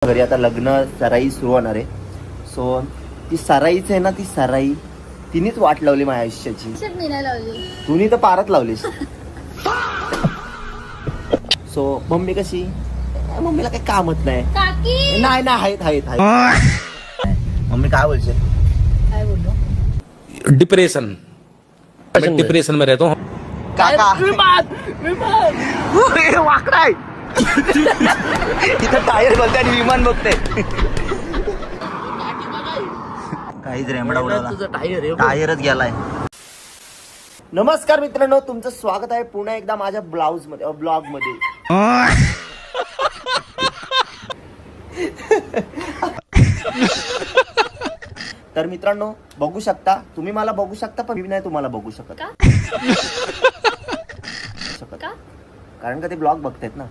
घरी आता लग्न सराई सुरू होणार आहे. सो ती सराईच आहे ना, ती सराई तिनेच वाट लावली माझ्या आयुष्याची. मी नाही लावली, तुम्ही तर पारात लावलीस. सो मम्मी कशी, मम्मीला काही कामच नाही. काकी नाही नाही आहेत. मम्मी काय बोलशील? काय बोललो? डिप्रेशन मैं डिप्रेशन में रहता हूँ. काका वाकडा आहे. तिथं टायर बोलते आणि विमान बघते. काहीच रेमडा उडाला, टायरच गेलाय. नमस्कार मित्रांनो, तुमचं स्वागत आहे पुन्हा एकदा माझ्या ब्लॉग मध्ये. तर मित्रांनो बघू शकता, तुम्ही मला बघू शकता पण मी नाही तुम्हाला बघू शकत. कारण का ते ब्लॉग बघतायत ना.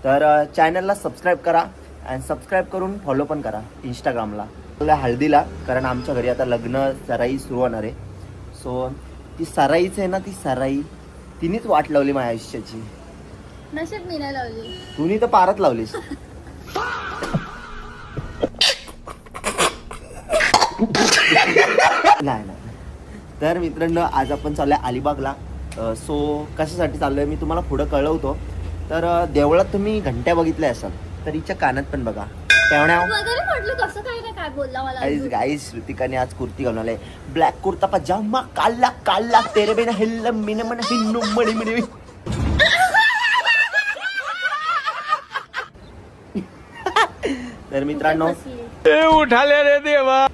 तर चॅनलला सबस्क्राईब करा आणि सबस्क्राईब करून फॉलो पण करा इंस्टाग्रामला. हळदीला, कारण आमच्या घरी आता लग्न सराई सुरू होणार आहे. सो ती सराईच आहे ना, ती सराई तिनेच वाट लावली माझ्या आयुष्याची. नशीब मी नाही लावली, तुम्ही तर पारात लावलीस. नाही. तर मित्रांनो आज आपण चाललोय अलिबागला. सो कशासाठी चाललोय मी तुम्हाला पुढं कळवतो. तर देवळात तुम्ही घंट्या बघितल्या असाल, तर हिच्या कानात पण बघा. वगैरे म्हटलं कसं काही नाही, काय बोलला मला अजून. गाईस श्रुतिकाने आज कुर्ती घालून आले. ब्लॅक कुर्ता पजामा काला काला तेरे बिना हिल्ल मिन मन हिन्नू मणी मणी. तर मित्रांनो उठाले रे देवा.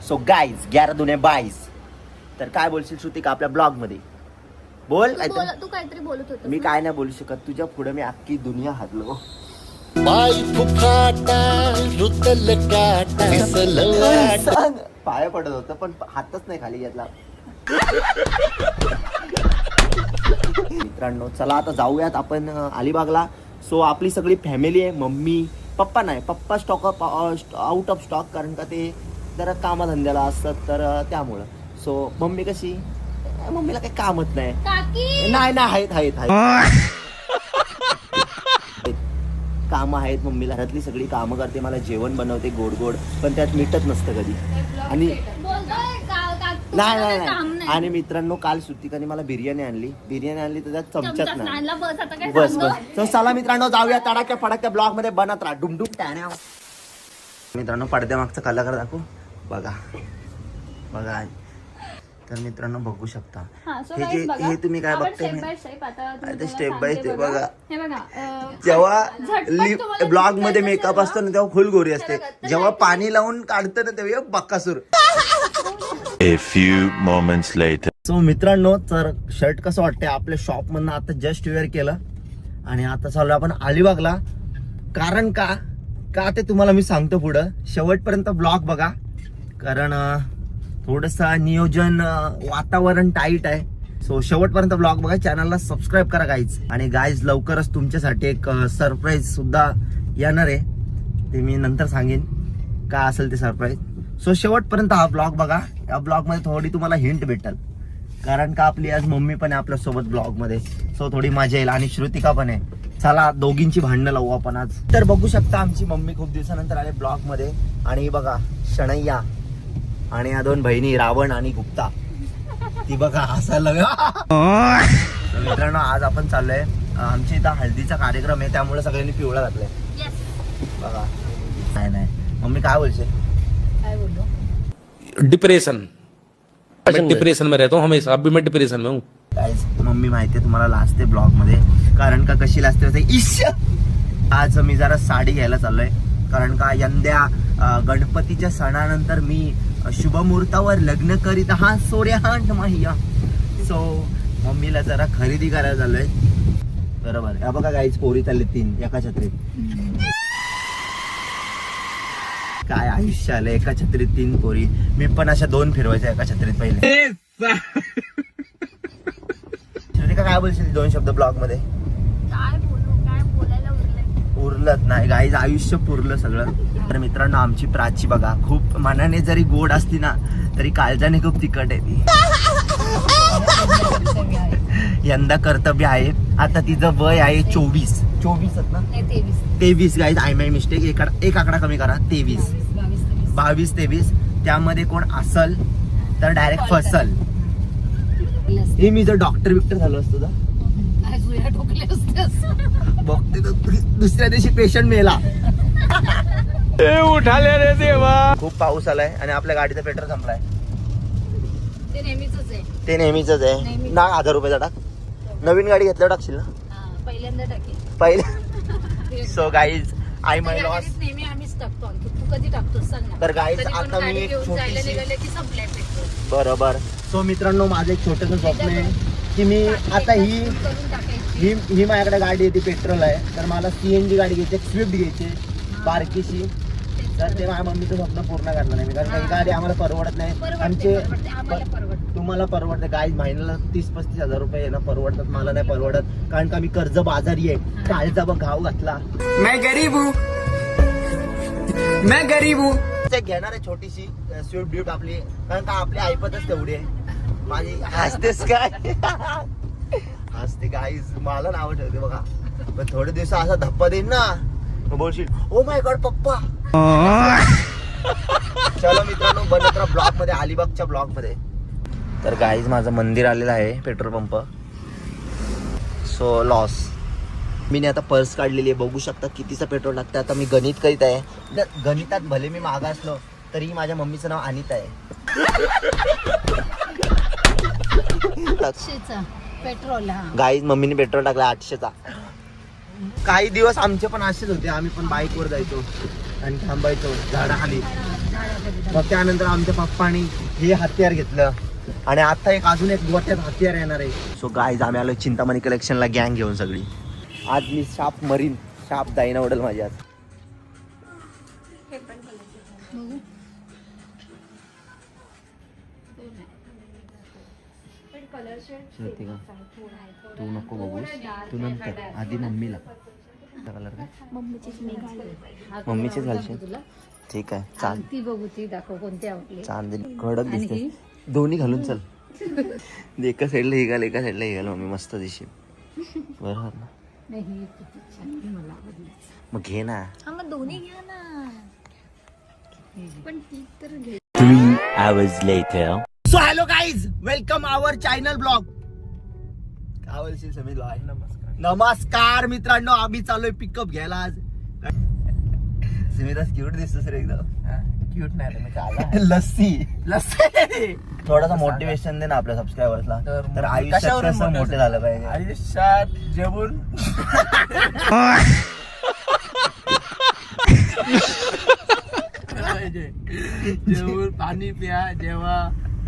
सो गाईज 11 दुने 22. तर काय बोलशील श्रुतिका आपल्या ब्लॉग मध्ये? बोल. तू काहीतरी बोलत होता. मी काय नाही बोलू शकत, तुझ्या पुढे मी अख्खी दुनिया हादलो. पाया पडत होतं पण हातच नाही खाली घेतला. मित्रांनो चला आता जाऊयात आपण अलिबागला. सो आपली सगळी फॅमिली आहे. मम्मी पप्पा नाही, पप्पा आउट ऑफ स्टॉक, कारण का ते जरा कामाधंद्याला असतात, तर त्यामुळं. सो मम्मी कशी, मम्मीला काही कामच नाही. काकी नाही आहेत. कामं आहेत मम्मीला. घरातली सगळी कामं करते, मला जेवण बनवते गोड गोड, पण त्यात मीठच नसतं कधी. आणि नाही. आणि मित्रांनो काल श्रुतिकाने मला बिर्याणी आणली तर त्यात चमचाच नाही. बस. तर चला मित्रांनो जाऊया तडाक्या फडाक्या ब्लॉग मध्ये बनत राहा. डुमडुम टाण्या. मित्रांनो पडद्यामागचा कलाकार दाखवू. बघा. तर मित्रांनो बघू शकता हे तुम्ही काय बघताय. स्टेप बाय स्टेप बघा. जेव्हा ब्लॉग मध्ये मेकअप असतो ना तेव्हा फुल गोरी असते, जेव्हा पाणी लावून काढतं ना तेव्हा Bakasur. A few moments later. So मित्रांनो तर शर्ट कसं वाटतंय आपल्या शॉप मधनं आता जस्ट वेअर केलं आणि आता चालू आपण अलिबागला. कारण का ते तुम्हाला मी सांगतो पुढं. शेवटपर्यंत ब्लॉग बघा, कारण थोडंसं नियोजन वातावरण टाईट आहे. सो शेवटपर्यंत ब्लॉग बघा. चॅनलला सबस्क्राईब करा गाईज. आणि गाईज लवकरच तुमच्यासाठी एक सरप्राईज सुद्धा येणार आहे, ते मी नंतर सांगेन काय असेल ते सरप्राईज. सो शेवटपर्यंत हा ब्लॉग बघा. या ब्लॉग मध्ये थोडी तुम्हाला हिंट भेटेल, कारण का आपली आज मम्मी पण आहे आपल्यासोबत ब्लॉग मध्ये. सो थोडी मजा येईल आणि श्रुतिका पण आहे. चला दोघींची भांडणं लावू आपण आज. तर बघू शकता आमची मम्मी खूप दिवसानंतर आले ब्लॉग मध्ये. आणि बघा शणैया आणि या दोन बहिणी रावण आणि गुप्ता, ती बघा हसायला. मित्रांनो आज आपण चाललोय, आमच्या इथं हळदीचा कार्यक्रम आहे, त्यामुळे सगळ्यांनी पिवळा घातलाय बघा. नाही मम्मी काय बोलशील? काय बोललो? डिप्रेशन मैं डिप्रेशन में रहता हूँ हमेशा. अभी मैं डिप्रेशन में हूँ. गाइस मम्मी माहितीये तुम्हाला लाजते ब्लॉग मध्ये, कारण का कशी लाजते. आज मी जरा साडी घ्यायला चाललोय, कारण का यंद्या गणपतीच्या सणानंतर मी शुभमुहूर्तावर लग्न करीत हा सोर्याहांड माहिया. सो मम्मीला जरा खरेदी करायला चाललोय. बरोबर. या बघा गाईच पोरी चालले 3 एका छत्रीत. काय आयुष्य आलं, एका छत्रीत 3 पोरी. मी पण अशा 2 फिरवायच्या एका छत्रीत पहिले. श्रुतिका काय बोलशील 2 शब्द ब्लॉग मध्ये? काय बोलायला उरलत नाही गाईज, आयुष्य पुरलं सगळं. तर मित्रांनो आमची प्राची बघा, खूप मनाने जरी गोड असती ना तरी काळजाने खूप तिखट आहे ती. यंदा कर्तव्य आहे. आता तिचं वय आहे 24. 24 आहेत ना? नाही 23. 23 गाईज, आय माय मिस्टेक, एक आकडा कमी करा. 23, 22, 23. त्यामध्ये कोण असल तर डायरेक्ट फसल. हे मी जर डॉक्टर बिक्टर झालो असतो तर बघते तर दुसऱ्या दिवशी पेशंट मेला. उठाले रे देवा. खूप पाऊस आलाय आणि आपल्या गाडीचा पेट्रोल संपलाय. ते नेहमीच आहे. ते नेहमीच आहे. नेहमीच. ना 1000 रुपये टाक. नवीन गाडी घेतल्यावर टाकशील ना पहिल्यांदा टाकेल. पहिले. So guys, I my loss. नेहमी आम्हीच टाकतो. तू कधी टाकतोस सांग ना. तर guys, कधी पण आता मी गाडी एक घेऊन जायला छोटीशी- निघाले की संपलाय पेट्रोल. बरोबर. सो मित्रांनो, माझं एक छोटंसं स्वप्न आहे की मी आता ही करून टाकायची. ही माझ्याकडे गाडी आहे, ती पेट्रोल आहे. तर मला CNG गाडी घ्यायची, स्विफ्ट घ्यायची बारकीशी. तर ते माझ्या मम्मीचं स्वप्न पूर्ण करणार नाही मी, कारण ही गाडी आम्हाला परवडत नाही. आमचे आम्हाला परवडते. तुम्हाला परवडते गाईज, महिन्याला 30-35 हजार रुपये ना परवडतात. मला नाही परवडत, कारण का मी कर्ज बाजारी आहे. काळजा बघ घाव घातला. मैं गरीब हूँ, मैं गरीब हूँ. ते घेणार आहे छोटीशी स्विफ्ट ड्यूट आपली, कारण का आपली ऐपतच तेवढी आहे. माझी हसतेस काय? हसते गाईज, मला नाव ठेवते बघा. पण थोडे दिवस असा धप्पा देईन ना, मग बोलशील ओ माय गॉड पप्पा. चलो मित्रांनो, बनत राहा ब्लॉग मध्ये, अलिबागच्या ब्लॉग मध्ये. तर गाईज, माझं मंदिर आलेलं आहे, पेट्रोल पंप. So loss. मी आता पर्स काढलेली आहे, बघू शकता कितीचं पेट्रोल लागतं. आता मी गणित करीत आहे. गणितात भले मी मागा असलो तरी माझ्या मम्मीचं नाव अनिता आहे. पेट्रोल. गाईज, मम्मीने पेट्रोल टाकला 800चा. काही दिवस आमचे पण असेच होते, आम्ही पण बाईकवर जायचो आणि थांबायचो झाडाखाली. मग त्यानंतर आमच्या पप्पानी हे हत्यार घेतलं आणि आता अजून एक गोट्यात हत्यार येणार आहे. सो गाईज, आम्ही आलो चिंतामणी कलेक्शनला गँग घेऊन सगळी. आज मी शाप मरीन, शाप दाईना उडेल माझी आज. तू नको बघूस, तू नंतर आधी मम्मीला. कलर काय मम्मीचीच घालशील? ठीक आहे, चांद ती बघू, ती दाखव कोणती आवडली. चांदणी कडक दिसते. दोन्ही घालून चल. एका साईडला ही घाल, एका साईडला ही घाल, मम्मी मस्त दिसशील. बरोबर ना? नाही, मला आवडली. मग घे ना. मग दोन्ही घ्या ना. पण ती तर घे. 3 hours later. So hello guys, welcome our channel blog. काय बोलशील समीर भाई? नमस्कार मित्रांनो, आम्ही चाललोय पिकअप घ्यायला आज. समीर क्यूट दिसतोस रे एकदम. क्यूट नाही मी काय लस्सी. थोडासा मोटिवेशन दे ना आपल्या सबस्क्रायबर्सला. तर आयुष्यात कसं मोठे झालं पाहिजे. आयुष्यात जेवून जेवून पाणी प्या, जेवा,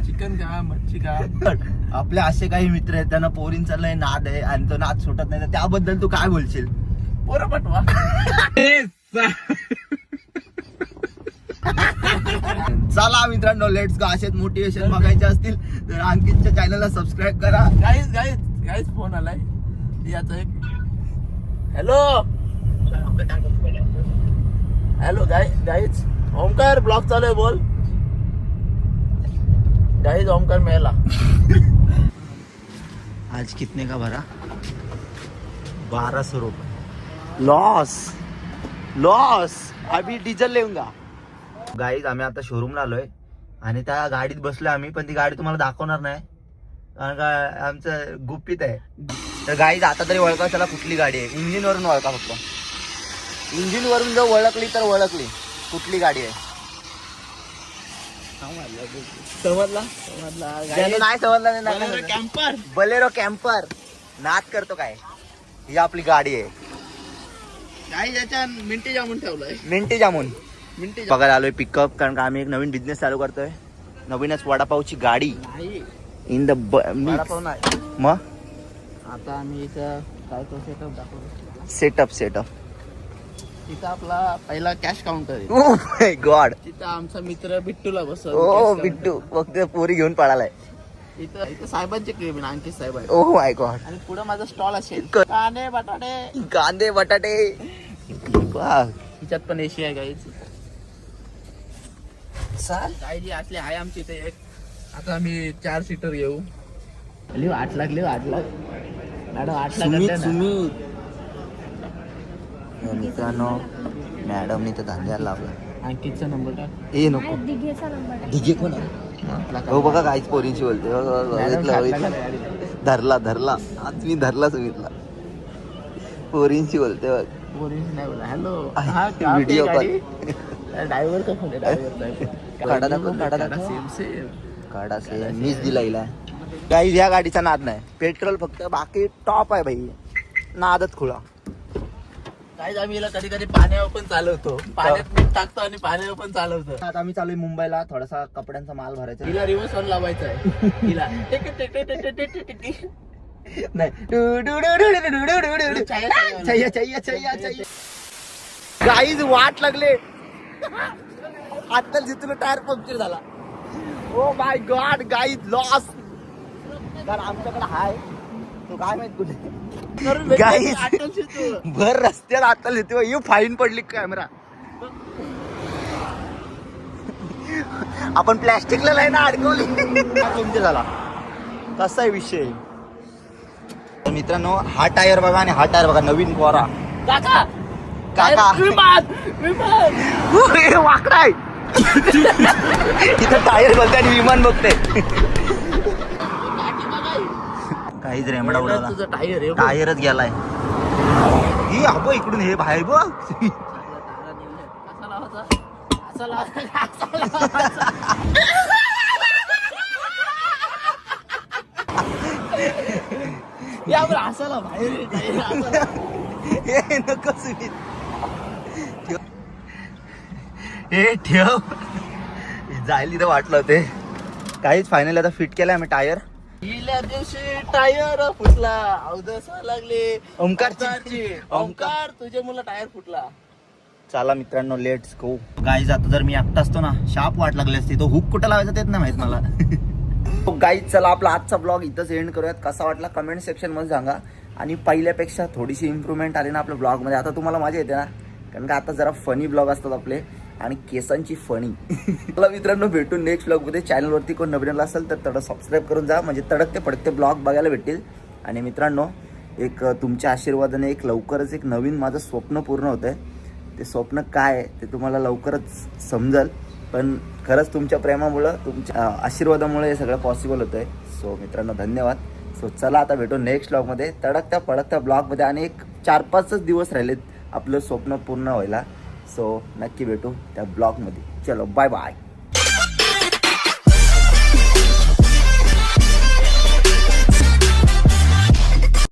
चिकन खा, मच्छी खा. आपले असे काही मित्र आहेत त्यांना पोरींचा लय नाद आहे आणि तो नाद सुटत नाही, तर त्याबद्दल तू काय बोलशील? पोरं पटवा. चला मित्रांनो, लेट्स गो. असेच मोटिवेशन बघायचे असतील तर अंकितच्या चॅनलला सबस्क्राईब करा. गाईज फोन आलाय याचा एक. हॅलो गाईज, ओमकार ब्लॉग चालू आहे, बोल. गाईज, ओमकार मेला. आज कितने का भरा? 1200 रुपये लॉस. अभी डिझेल लेऊंगा. गाईज, आम्ही आता शोरूमला आलोय आणि त्या गाडीत बसलोय आम्ही, पण ती गाडी तुम्हाला दाखवणार नाही कारण का आमचं गुपित आहे. तर गाईज, आता तरी ओळखा त्याला कुठली गाडी आहे. इंजिन वरून ओळखा, फक्त इंजिन वरून जर ओळखली तर ओळखली कुठली गाडी आहे. समजला ज्यानं नाही समजला नाही. Camper, Bolero camper. नाद करतो काय? ही आपली गाडी आहे. काही याच्या मिंटी जामून ठेवलंय. मिंटी जामून मिंटी बघायला आलोय पिकअप, कारण का आम्ही एक नवीन बिझनेस चालू करतोय. नवीनच वडापावची गाडी नाही, इन द वडापाव नाही. मग आता आम्ही इथं काय तो सेटअप दाखवतो. सेटअप तिथं आपला पहिला कॅश काउंटर आहे. Oh my God. तिथं आमचा मित्र बिट्टूला बसव. ओ बिट्टू फक्त पोरी घेऊन पळालाय. इथं साहेबांचे क्रीम आहे, अंकित साहेब आहे. Oh my God. आणि पुढे माझा स्टॉल असेल, क- कांदे बटाटे. वाह. तिच्यात पण एसी आहे गाईच. काय जी असली आहे आमची इथे एक. आता आम्ही 4 सीटर घेऊ. लिहू 8 लाख, लिहू 8 लाख. मॅडम 8 लाख. सुमित मित्रांनो मॅडमनी तर धंद्याला लावला. अंकितचा नंबर टाक. ए नको दिघेचा नंबर डीजे कोण आहे? हो बघा काहीच पोरींशी बोलते. धरला आज मी धरला सांगितला. पोरींशी बोलते बघ. पोरींशी नाही बोला. Hello video call. ड्रायव्हर का फोन आहे? ड्रायव्हर काढा दाखव. Same same. काढा से मीच दिला हिला. काही या गाडीचा नाद नाही. पेट्रोल फक्त, बाकी टॉप आहे भाई. नादच खुळा. काय आम्ही हिला कधी कधी पाण्यावर पण चालवतो. पाण्यात मीठ टाकतो आणि पाण्यावर पण चालवतो. आता आम्ही चालू मुंबईला थोडासा कपड्यांचा माल भरायचा. हिला रिव्हर्स वन लावायचा आहे. हिला गाईज वाट लागले. आता जिथून टायर पंक्चर झाला. Oh my God guys loss. कारण आमच्याकडे हाय तो काय माहित कुठे. गाईज भर रस्त्यात आता लिहितो. यू फाईन पडली कॅमेरा. आपण प्लॅस्टिकला लाईन अडकवली. पंक्चर झाला. कसा आहे विषय. तर मित्रांनो हा टायर बघा आणि हा टायर बघा. नवीन कोरा काका काका वाकडा आहे. तिथं टायर बघते आणि विमान बघते. काहीच रेमडा उडाला. तुझं टायर आहे. टायरच गेलाय. ही अबो इकडून हे बाहेर बघ. हसायला बाहेर हे नको सुमित. हे ठेव. जायला इथं वाटलं होते. काहीच फायनल आता फिट केलाय आम्ही टायर. गेल्या दिवशी टायर फुटला. अवदस लागले. ओंकार तुझ्या मुलं टायर फुटला. चला मित्रांनो लेट्स गो. गाईज आता जर मी एकटा असतो ना शाप वाट लागली असती. तो हुक कुठं लावायचा तेच नाही माहित मला. गाईज चला आपला आजचा ब्लॉग इथंच एंड करूयात. कसा वाटला कमेंट सेक्शन मध्ये सांगा. आणि पहिल्यापेक्षा थोडीशी इम्प्रूव्हमेंट आली ना आपल्या ब्लॉगमध्ये. आता तुम्हाला मजा येते ना, कारण का आता जरा फनी ब्लॉग असतात आपले आणि केसांची फणी. मला मित्रांनो भेटून नेक्स्ट ब्लॉगमध्ये. चॅनलवरती कोण नवीन आला असेल तर थोडं सबस्क्राईब करून जा, म्हणजे तडकते पडकते ब्लॉग बघायला भेटतील. आणि मित्रांनो एक तुमच्या आशीर्वादाने एक लवकरच एक नवीन माझं स्वप्न पूर्ण होतं आहे. ते स्वप्न काय आहे ते तुम्हाला लवकरच समजेल. पण खरंच तुमच्या प्रेमामुळं तुमच्या आशीर्वादामुळे हे सगळं पॉसिबल होतं आहे. सो मित्रांनो धन्यवाद. सो चला आता भेटू नेक्स्ट ब्लॉगमध्ये तडकत्या पडकत्या ब्लॉगमध्ये. आणि एक 4-5 दिवस राहिलेत आपलं स्वप्न पूर्ण व्हायला. सो नक्की भेटू त्या ब्लॉगमध्ये. चलो बाय बाय.